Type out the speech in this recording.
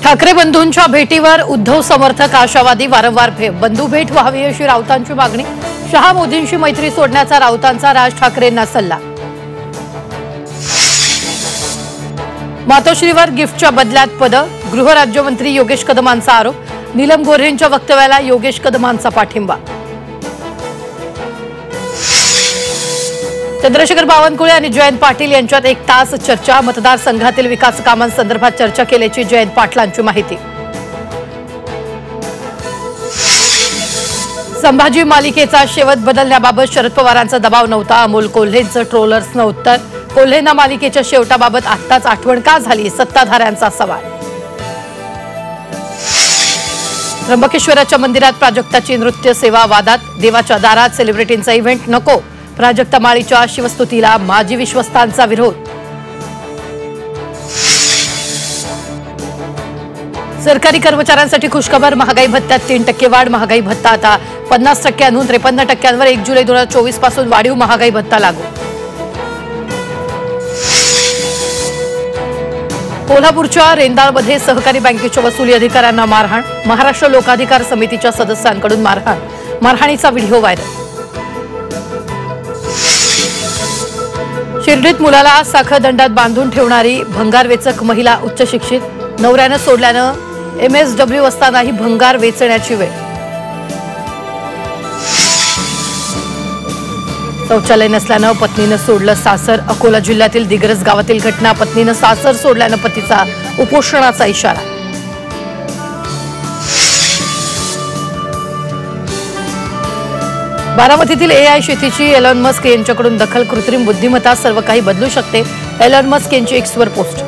ठाकरे बंधूंच्या भेटीवर उद्धव समर्थक आशावादी वारंवार बंधू भेट व्हावी अशी राऊतांची मागणी। शहा मोदींशी मैत्री सोडण्याचा राऊतांचा राज ठाकरेंना सल्ला। मातोश्रीवर गिफ्टच्या बदल्यात पद, गृहराज्यमंत्री योगेश कदमांचा आरोप। नीलम गोऱ्हेंच्या वक्तव्याला योगेश कदमांचा पाठिंबा। चंद्रशेखर बावनकुळे आणि जयंत पाटील यांच्यात 1 तास चर्चा। मतदारसंघातील विकास कामांसंदर्भात चर्चा केल्याची जयंत पाटलांची माहिती। संभाजी मालिकेचा शेवट बदलण्याबाबत शरद पवारांचा दबाव नव्हता, अमोल कोल्हेंचं ट्रोलर्सनं उत्तर। कोल्हेंना मालिकेच्या शेवटाबाबत आत्ताच आठवण का झाली, सत्ताधाऱ्यांचा सवाल। त्र्यंबकेश्वराच्या मंदिरात प्राजक्ताची नृत्य सेवा वादात, देवाच्या दारात सेलिब्रिटींचा इव्हेंट नको। प्राजक्ता माळीच्या शिवस्तुतीला माजी विश्वस्तांचा विरोध। सरकारी कर्मचाऱ्यांसाठी खुशखबर, महागाई भत्त्यात 3% वाढ। महागाई भत्ता आता 50%हून 53%वर 1 जुलै 2024 पासून वाढीव महागाई भत्ता लागू। कोल्हापूरच्या रेंदाळमध्ये सहकारी बँकेच्या वसुली अधिकाऱ्यांना मारहाण। महाराष्ट्र लोकाधिकार समितीच्या सदस्यांकडून मारहाणीचा व्हिडिओ व्हायरल। शिर्डीत मुलाला साखळदंडात बांधून ठेवणारी भंगार वेचक महिला उच्च शिक्षित। नवऱ्यानं सोडल्यानं MSW असतानाही भंगार वेचण्याची वेळ। शौचालय नसल्यानं पत्नीनं सोडलं सासर। अकोला जिल्ह्यातील दिग्रस गावातील घटना। पत्नीनं सासर सोडल्यानं पतीचा उपोषणाचा इशारा। बारामतीतील AI शेतीची एलॉन मस्क यांच्याकडून दखल। कृत्रिम बुद्धिमत्ता सर्व काही बदलू शकते, एलॉन मस्क यांची X वर पोस्ट।